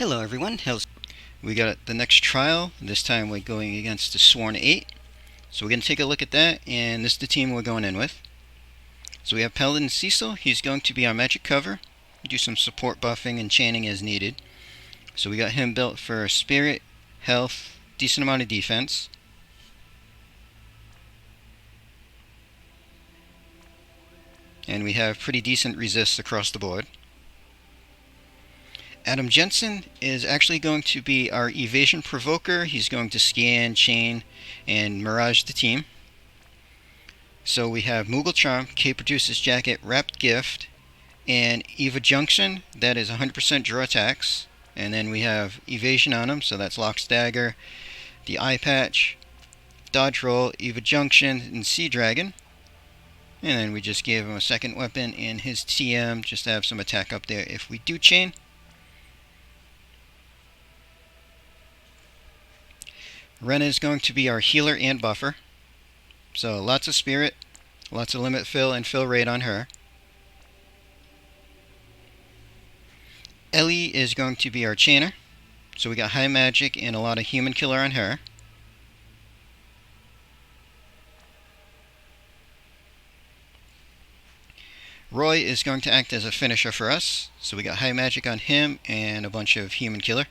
Hello everyone, we got the next trial. This time we're going against the Sworn 8. So we're going to take a look at that, and this is the team we're going in with. So we have Paladin Cecil. He's going to be our magic cover. Do some support buffing and chaining as needed. So we got him built for spirit, health, decent amount of defense. And we have pretty decent resists across the board. Adam Jensen is actually going to be our evasion provoker. He's going to scan, chain, and mirage the team. So we have Moogle Charm, K produces Jacket, Wrapped Gift, and Eva Junction, that is 100% draw attacks. And then we have Evasion on him, so that's Lock's Dagger, the Eye Patch, Dodge Roll, Eva Junction, and Sea Dragon. And then we just gave him a second weapon in his TM, just to have some attack up there if we do chain. Rena is going to be our healer and buffer. So lots of spirit, lots of limit fill and fill rate on her. Ellie is going to be our chainer. So we got high magic and a lot of human killer on her. Roy is going to act as a finisher for us. So we got high magic on him and a bunch of human killer.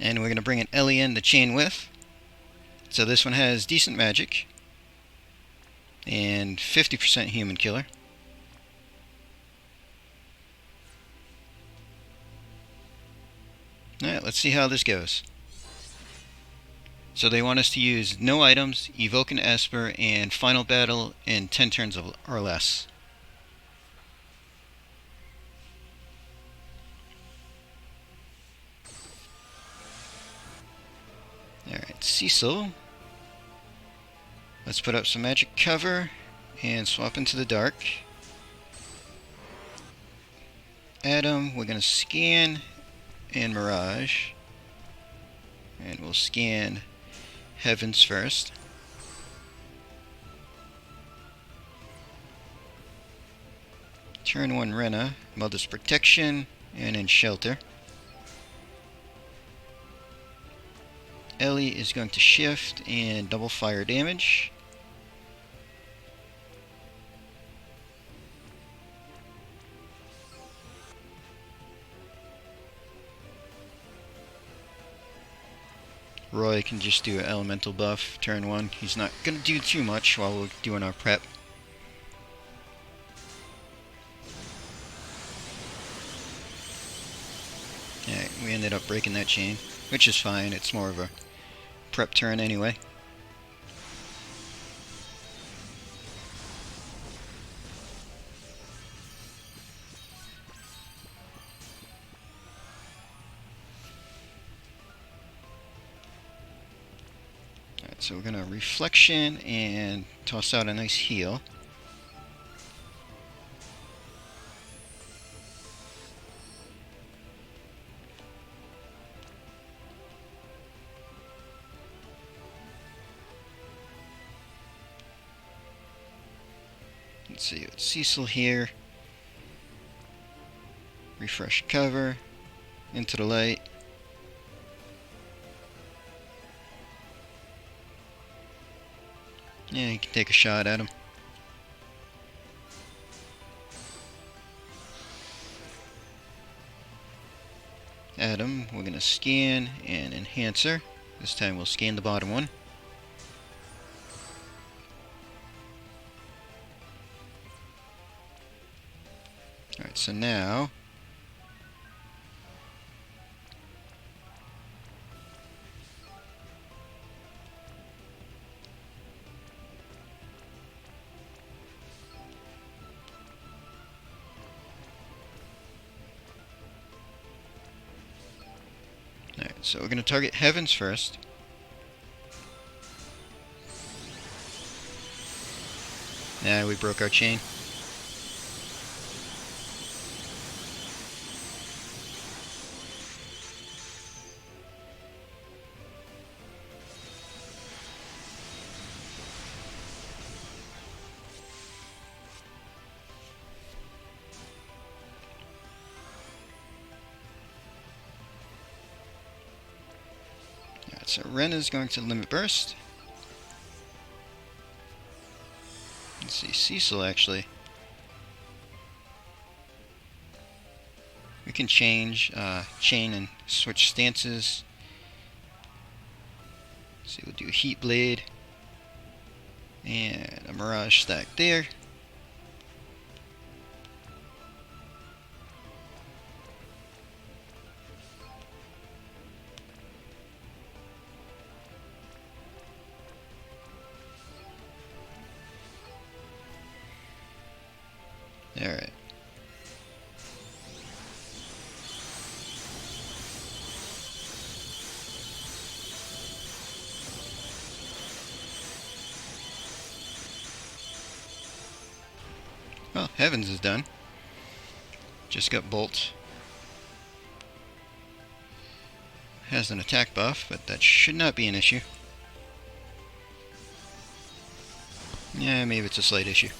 And we're going to bring an Ellie in to chain with. So this one has decent magic and 50% human killer. Alright, let's see how this goes. So they want us to use no items, evoke an Esper, and final battle in 10 turns or less. Alright, Cecil. Let's put up some magic cover and swap into the dark. Adam, we're going to scan and mirage. And we'll scan heavens first. Turn 1 Rena, Mother's Protection, and in shelter. Ellie is going to shift and double fire damage. Roy can just do an elemental buff turn 1. He's not going to do too much while we're doing our prep. Alright, we ended up breaking that chain, which is fine. It's more of a prep turn anyway. Alright, so we're going to reflection and toss out a nice heal. Let's see, it's Cecil here. Refresh cover. Into the light. Yeah, you can take a shot at him. Adam, we're going to scan and enhancer. This time we'll scan the bottom one. Alright, so now so we're going to target heavens first. Now we broke our chain. so Rena's going to limit burst. Let's see, Cecil actually. We can change chain and switch stances. Let's see, we'll do Heat Blade and a Mirage stack there. Alright. Well, Heavens is done. Just got Bolt. Has an attack buff, but that should not be an issue. Yeah, maybe it's a slight issue.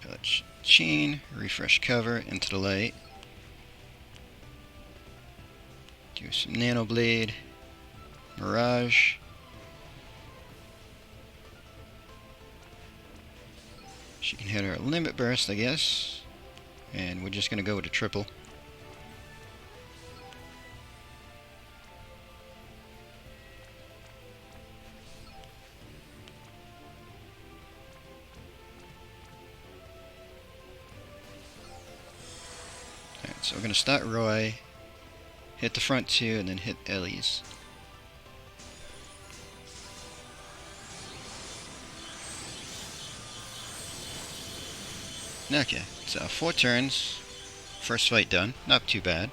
Let's chain, refresh cover into the light. Do some Nano Blade, Mirage. She can hit her limit burst, I guess. And we're just going to go with a triple. Alright, so we're going to start Roy, hit the front two, and then hit Ellie's. Okay, so 4 turns. First fight done. Not too bad.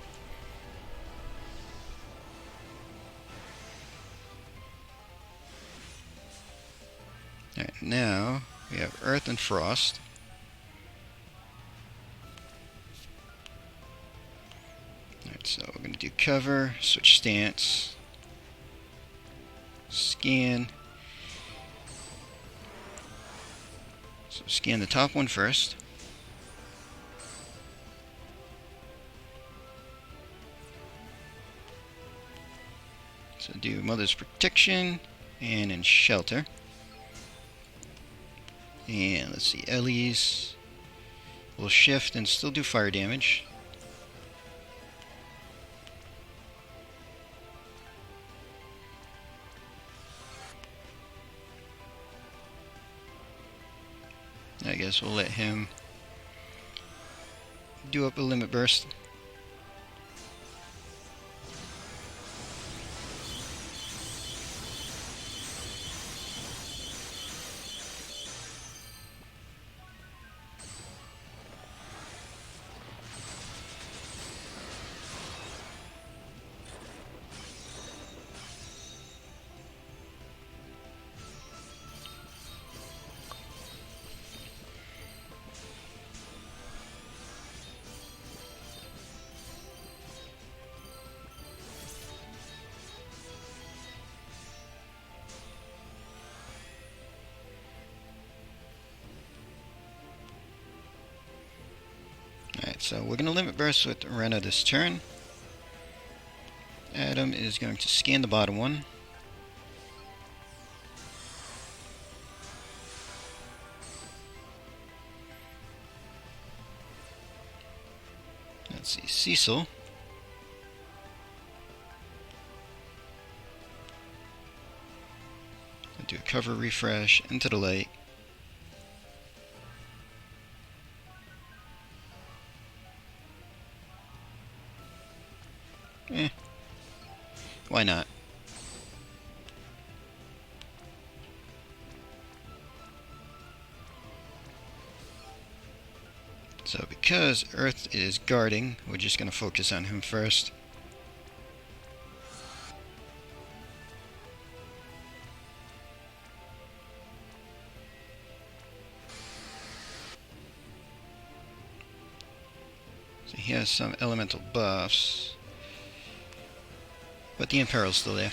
Alright, now we have Earth and Frost. Alright, so we're going to do cover, switch stance, scan. So scan the top one first. So do Mother's Protection and in Shelter. And let's see, Ellie's will shift and still do fire damage. I guess we'll let him do up a limit burst. Alright, so we're going to limit burst with Rena this turn. Adam is going to scan the bottom one. Let's see, Cecil. I'll do a cover refresh into the light. Why not? So because Earth is guarding, we're just going to focus on him first. So he has some elemental buffs, but the Imperil's still there.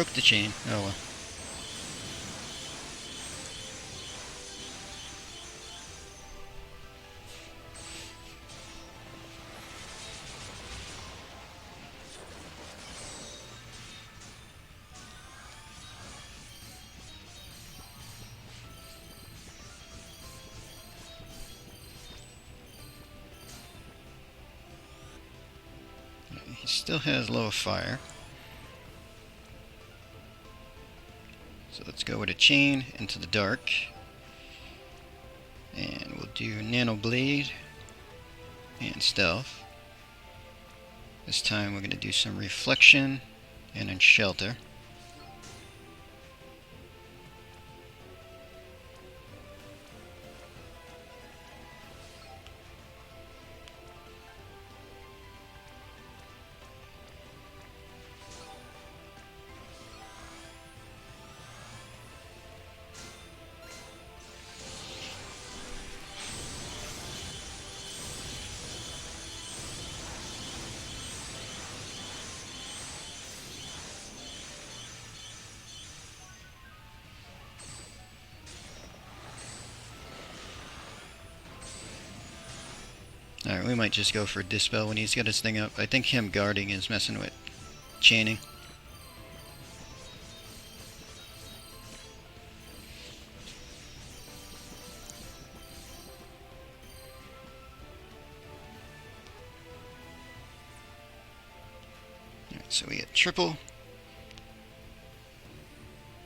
broke the chain. Oh well. He still has low fire. So let's go with a chain into the dark. And we'll do Nano Blade and Stealth. This time we're going to do some Reflection and then Shelter. Alright, we might just go for Dispel when he's got his thing up. I think him guarding is messing with chaining. Alright, so we get triple.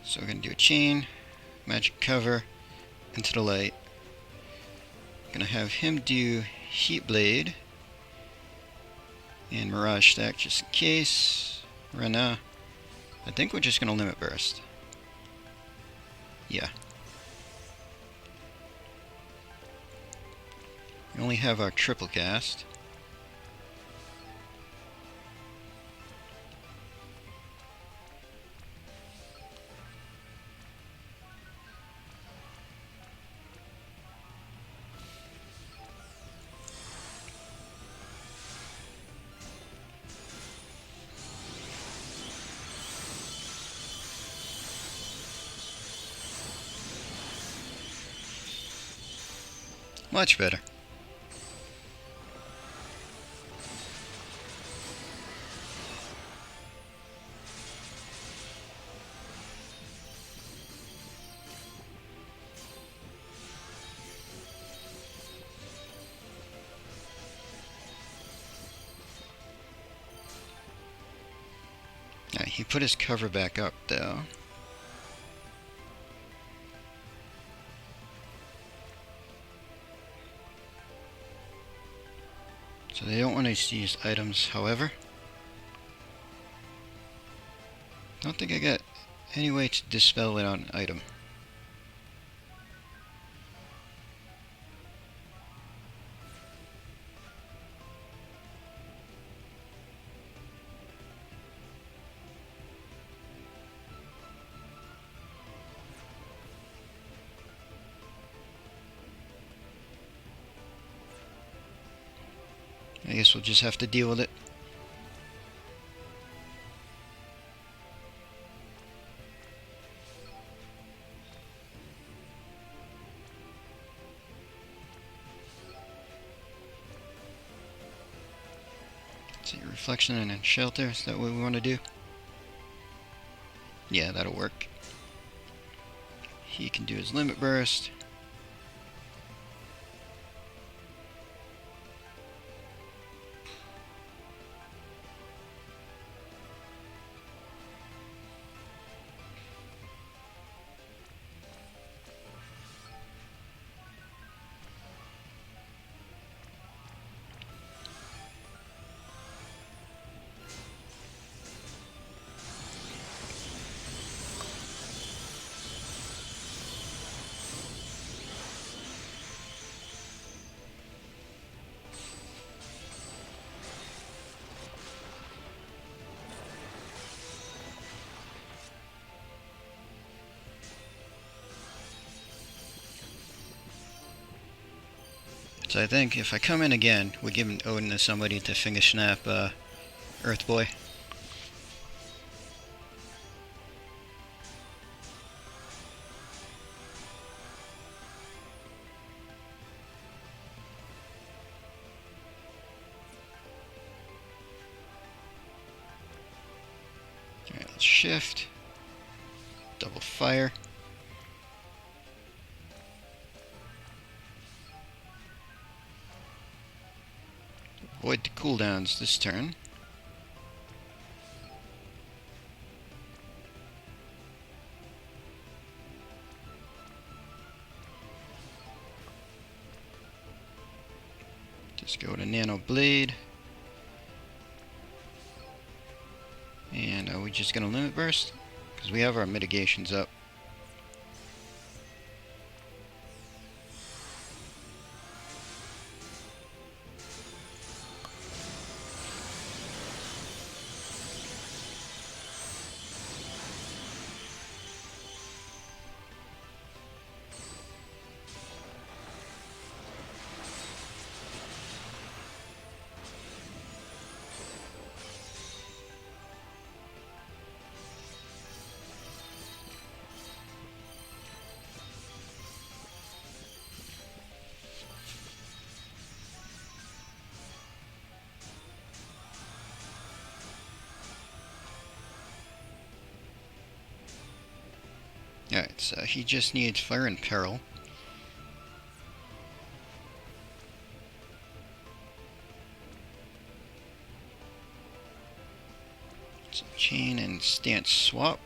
So we're going to do a chain, magic cover, into the light. Gonna have him do Heat Blade and Mirage Stack just in case. Rana. I think we're just gonna Limit Burst. Yeah. We only have our triple cast. Much better. Alright, he put his cover back up though. So they don't want to use items, however. Don't think I got any way to dispel without an item. I guess we'll just have to deal with it. See, Reflection and then Shelter, is that what we want to do? Yeah, that'll work. He can do his Limit Burst. So I think if I come in again, we give Odin to somebody to finger snap Earth Boy. shift. Double fire. Avoid the cooldowns this turn. Just go to Nano Blade. And are we just going to Limit Burst? Because we have our mitigations up. Alright, so he just needs Fire and Peril. So chain and stance swap.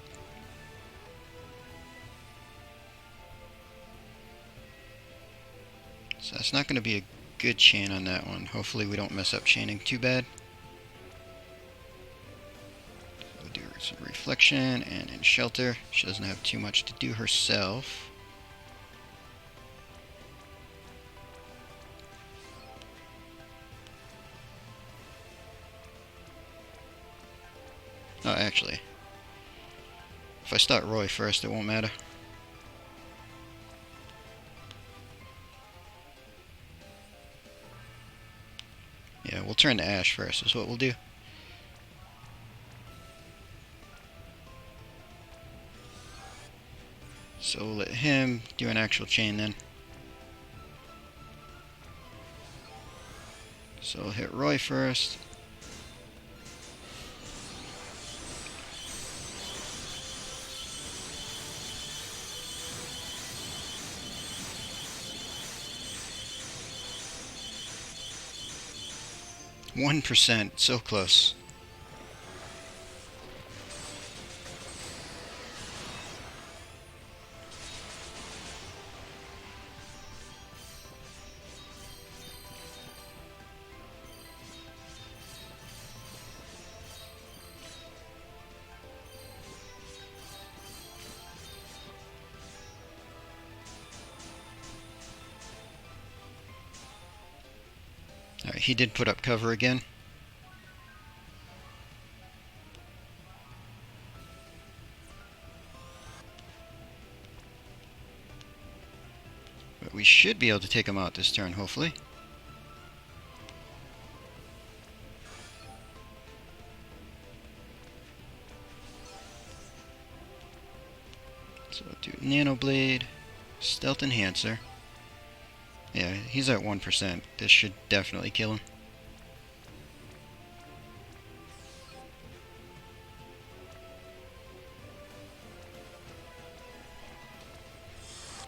So that's not going to be a good chain on that one. Hopefully we don't mess up chaining too bad. We'll do some Reflection and in Shelter. She doesn't have too much to do herself. Oh, actually, if I start Roy first, it won't matter. Yeah, we'll turn to Ash first, is what we'll do. So we'll let him do an actual chain then. So we'll hit Roy first. %, so close. Alright, he did put up cover again. But we should be able to take him out this turn, hopefully. So do Nano Blade, Stealth Enhancer. Yeah, he's at 1%. This should definitely kill him.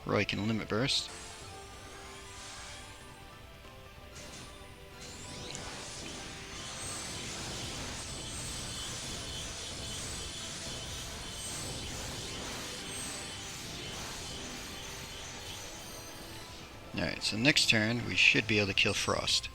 Roy can Limit Burst. Alright, so next turn we should be able to kill Frost.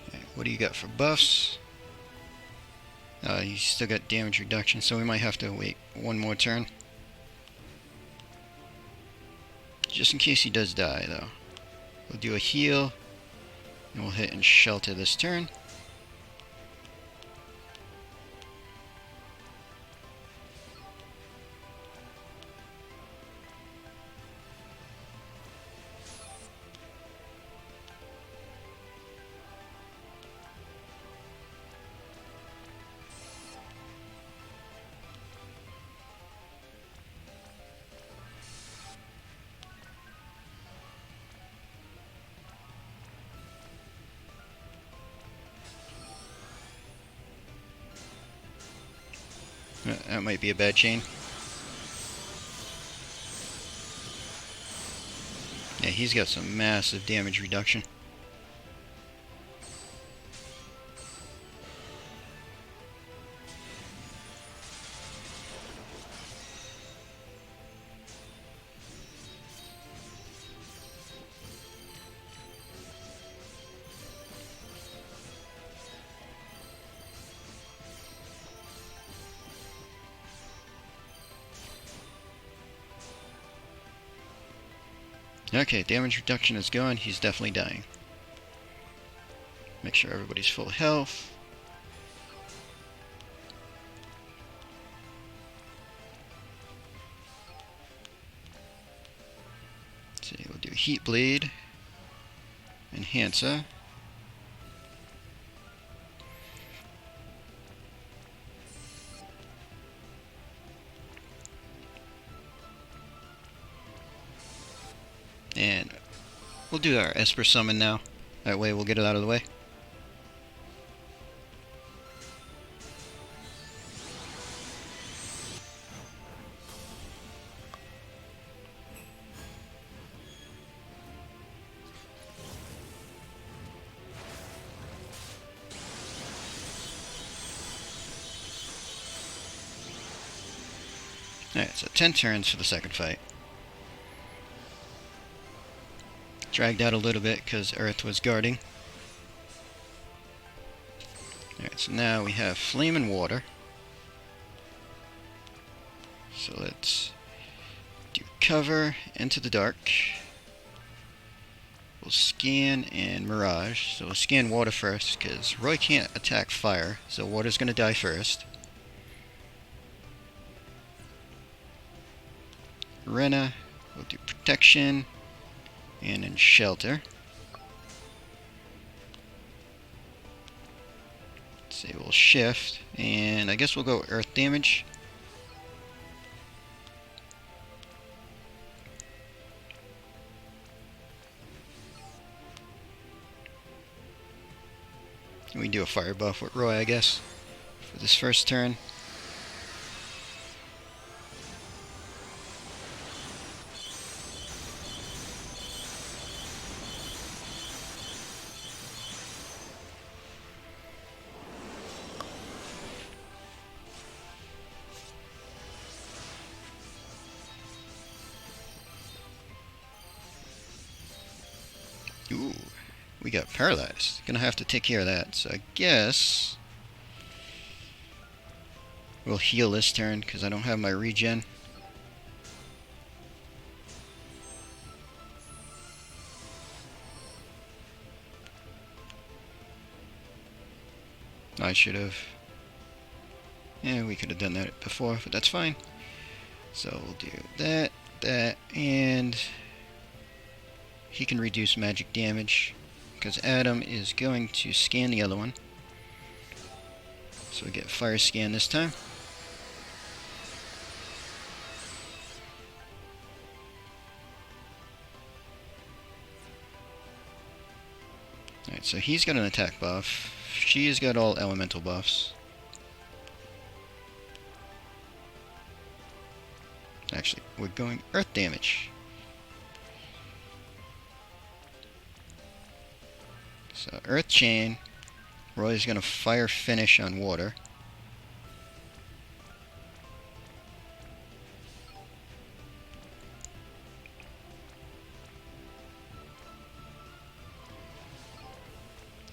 Okay, what do you got for buffs? He's still got damage reduction, so we might have to wait one more turn. Just in case he does die, though. We'll do a heal, and we'll hit and Shelter this turn. That might be a bad chain. Yeah, he's got some massive damage reduction. Okay, damage reduction is gone. He's definitely dying. Make sure everybody's full health. Let's see, we'll do Heat Blade, Enhancer. And we'll do our Esper Summon now. That way we'll get it out of the way. Alright, so 10 turns for the second fight. Dragged out a little bit because Earth was guarding. Alright, so now we have Flame and Water. So let's do Cover, Into the Dark. We'll Scan and Mirage. So we'll scan Water first because Roy can't attack Fire, so Water's going to die first. Rena, we'll do Protection, and then Shelter. Let's see, we'll shift, and I guess we'll go Earth Damage. We can do a Fire buff with Roy, I guess, for this first turn. Ooh, we got paralyzed. Gonna have to take care of that. So I guess we'll heal this turn because I don't have my regen. I should have. Yeah, we could have done that before, but that's fine. So we'll do that, and he can reduce magic damage because Adam is going to scan the other one. So we get Fire Scan this time. Alright, so he's got an attack buff. She's got all elemental buffs. Actually, we're going Earth damage. So Earth Chain. Roy's gonna Fire Finish on Water.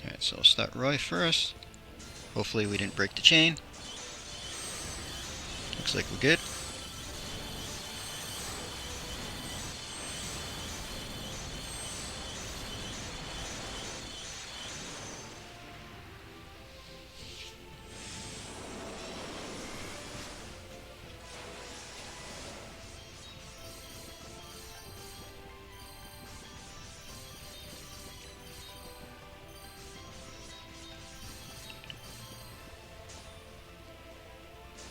Alright, so I'll start Roy first. Hopefully we didn't break the chain. Looks like we're good.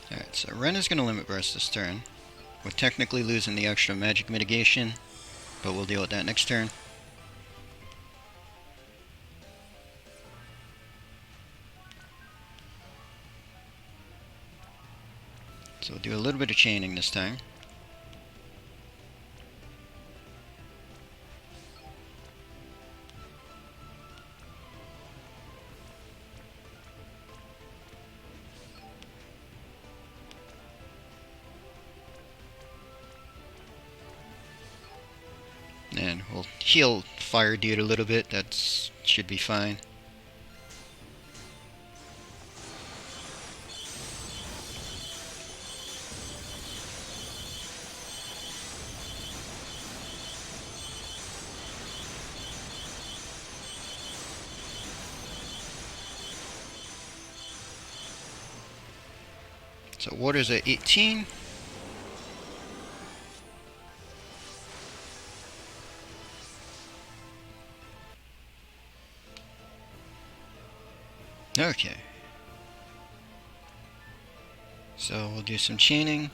Alright, so Ren is going to Limit Burst this turn. We're technically losing the extra magic mitigation, but we'll deal with that next turn. So we'll do a little bit of chaining this time. And we'll heal Fire Dude a little bit. That should be fine. So water's at 18. Okay. So we'll do some chaining.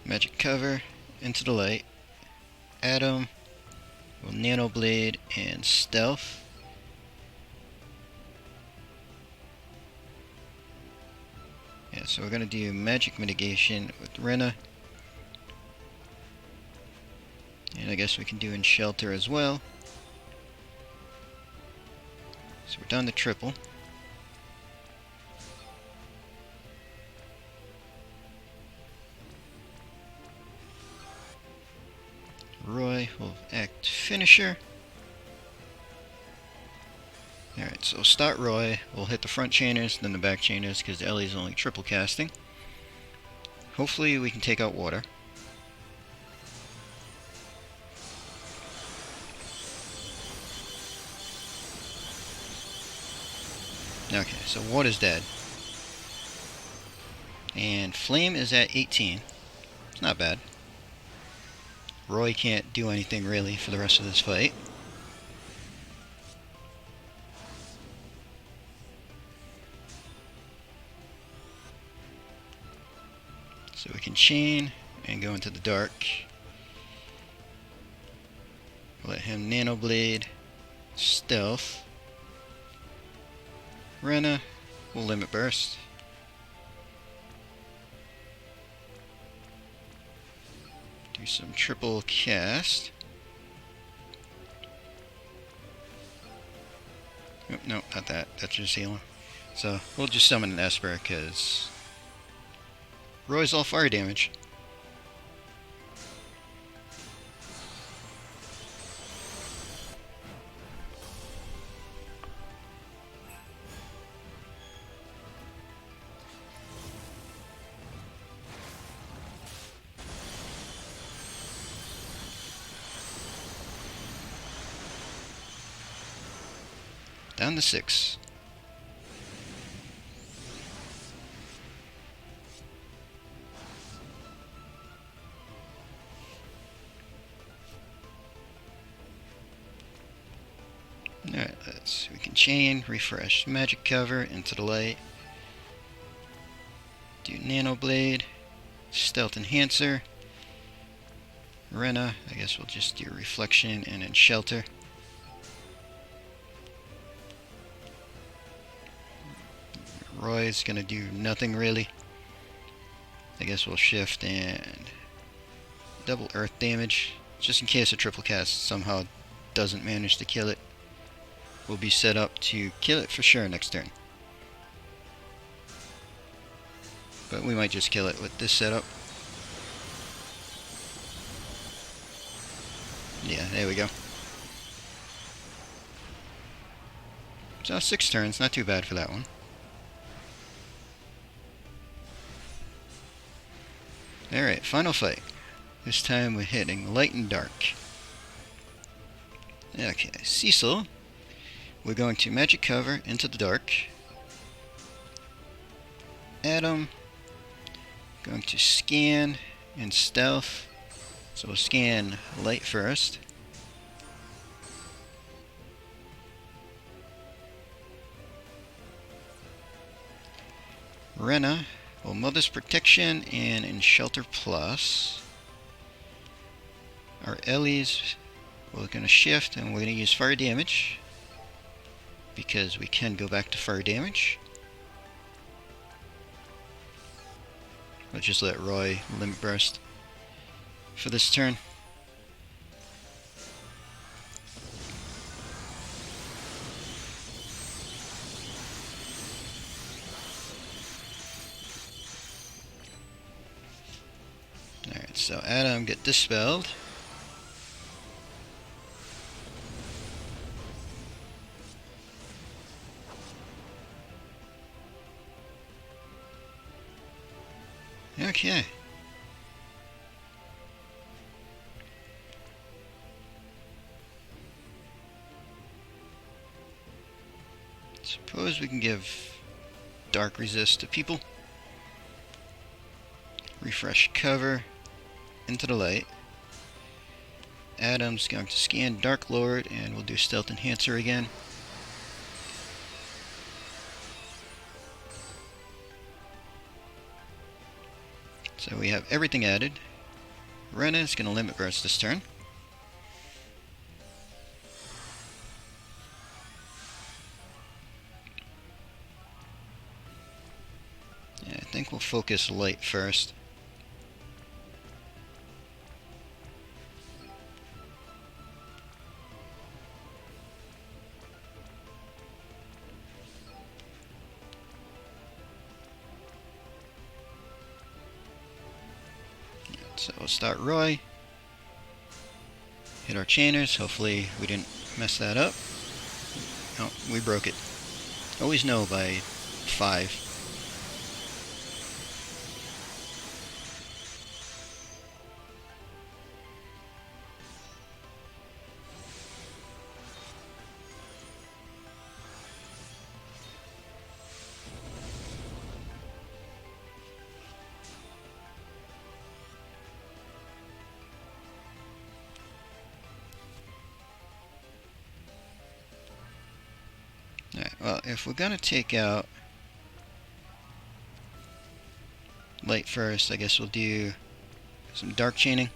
Magic cover into the light. Atom. We'll nano blade and stealth. Yeah, so we're gonna do magic mitigation with Rena. And I guess we can do in shelter as well. So we're down to triple. Roy will act finisher. Alright, so start Roy. We'll hit the front chainers, then the back chainers, because Ellie's only triple casting. Hopefully we can take out water. Okay, so water's dead. And flame is at 18. It's not bad. Roy can't do anything really for the rest of this fight. So we can chain and go into the dark. Let him nano blade, stealth. Rena will limit burst. Do some triple cast. Oh, no, not that. That's just healing. So we'll just summon an Esper because Roy's all fire damage. Down to 6. Alright, we can chain, refresh, magic cover into the light. Do nano blade, stealth enhancer. Rena, I guess we'll just do reflection and then shelter. Roy's gonna do nothing really. I guess we'll shift and double earth damage, just in case a triple cast somehow doesn't manage to kill it. We'll be set up to kill it for sure next turn. But we might just kill it with this setup. Yeah, there we go. So 6 turns, not too bad for that one. Alright, final fight. This time we're hitting light and dark. Okay, Cecil. We're going to magic cover into the dark. Adam. Going to scan and stealth. So we'll scan light first. Rena. Well, Mother's Protection and in Shelter Plus. Our Ellie's, we're going to shift and we're going to use fire damage. Because we can go back to fire damage. I'll just let Roy limit burst for this turn. Alright, so Adam get dispelled. Okay. Suppose we can give Dark Resist to people. Refresh cover into the light. Adam's going to scan Dark Lord, and we'll do Stealth Enhancer again. So we have everything added. Rena is going to limit burst this turn. Yeah, I think we'll focus light first. So we'll start Roy. Hit our chainers. Hopefully we didn't mess that up. Oh, we broke it. Always know by 5. Alright, well, if we're gonna take out light first, I guess we'll do some dark chaining.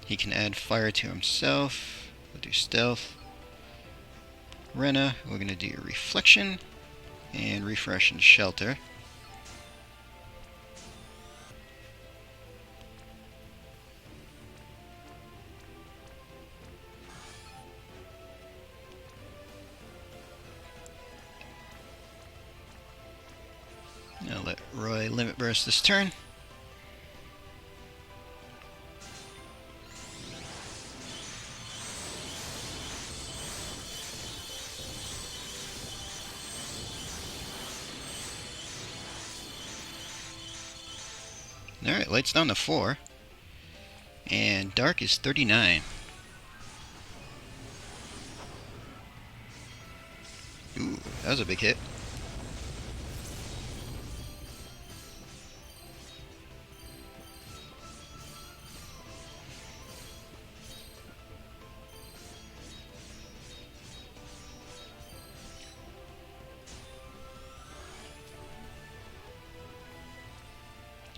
He can add fire to himself. We'll do stealth. Rena, we're gonna do reflection and refresh and shelter. I'll let Roy limit burst this turn. Alright, light's down to 4. And dark is 39. Ooh, that was a big hit.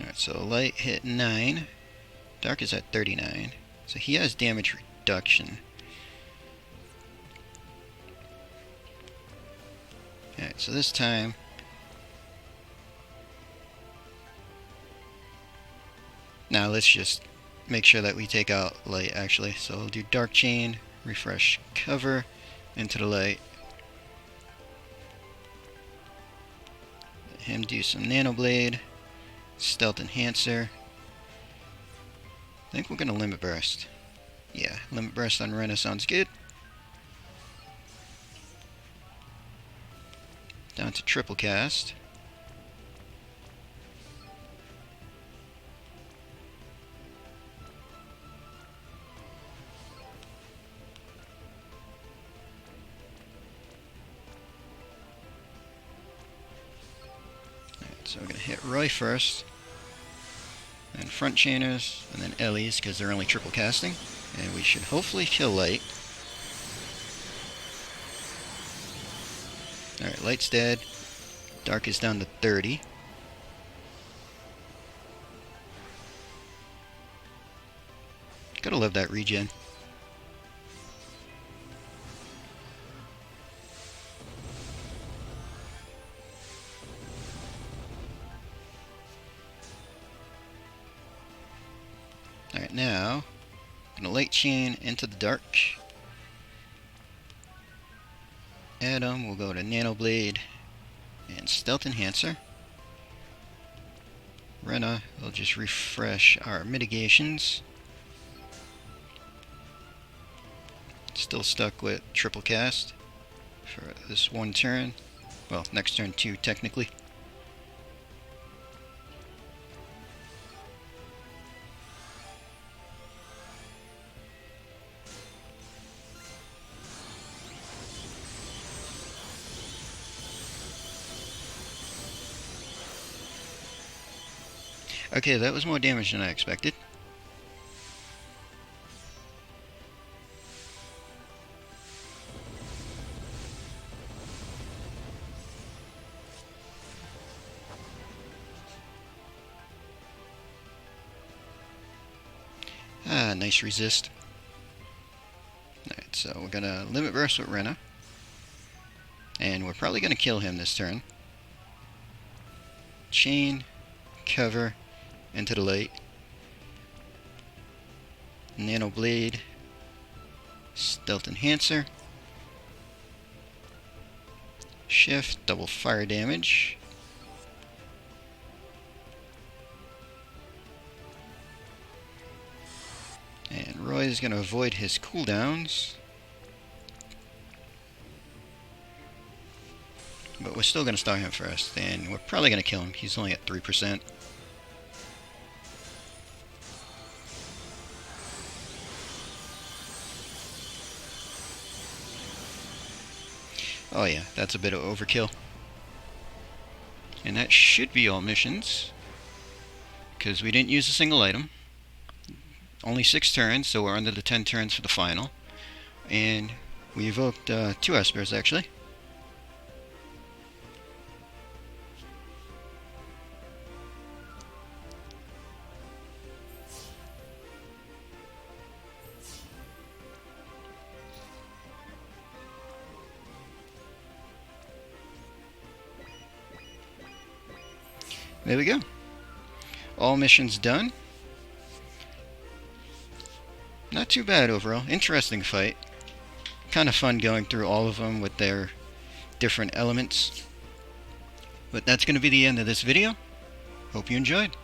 Alright, so light hit 9. Dark is at 39. So he has damage reduction. Alright, so this time now let's just make sure that we take out light actually. So we'll do dark chain, refresh cover into the light. Let him do some nano blade, stealth enhancer. I think we're gonna limit burst. Yeah, limit burst on Rena sounds good. Down to triple cast. Alright, so we're gonna hit Roy first. Then front chainers, and then Ellie's because they're only triple casting. And we should hopefully kill light. Alright, light's dead. Dark is down to 30. Gotta love that regen. Alright, now, gonna light chain into the dark. Adam will go to Nano Blade and Stealth Enhancer. Rena will just refresh our mitigations. Still stuck with triple cast for this one turn. Well, next turn too, technically. Okay, that was more damage than I expected. Ah, nice resist. Alright, so we're gonna limit burst with Rena. And we're probably gonna kill him this turn. Chain, cover, into the light. Nano Blade, Stealth Enhancer, Shift, double fire damage. And Roy is going to avoid his cooldowns. But we're still going to star him first, and we're probably going to kill him. He's only at 3%. Oh yeah, that's a bit of overkill. And that should be all missions, because we didn't use a single item. Only 6 turns, so we're under the 10 turns for the final. And we evoked 2 Espers, actually. There we go. All missions done. Not too bad overall. Interesting fight. Kind of fun going through all of them with their different elements. But that's going to be the end of this video. Hope you enjoyed.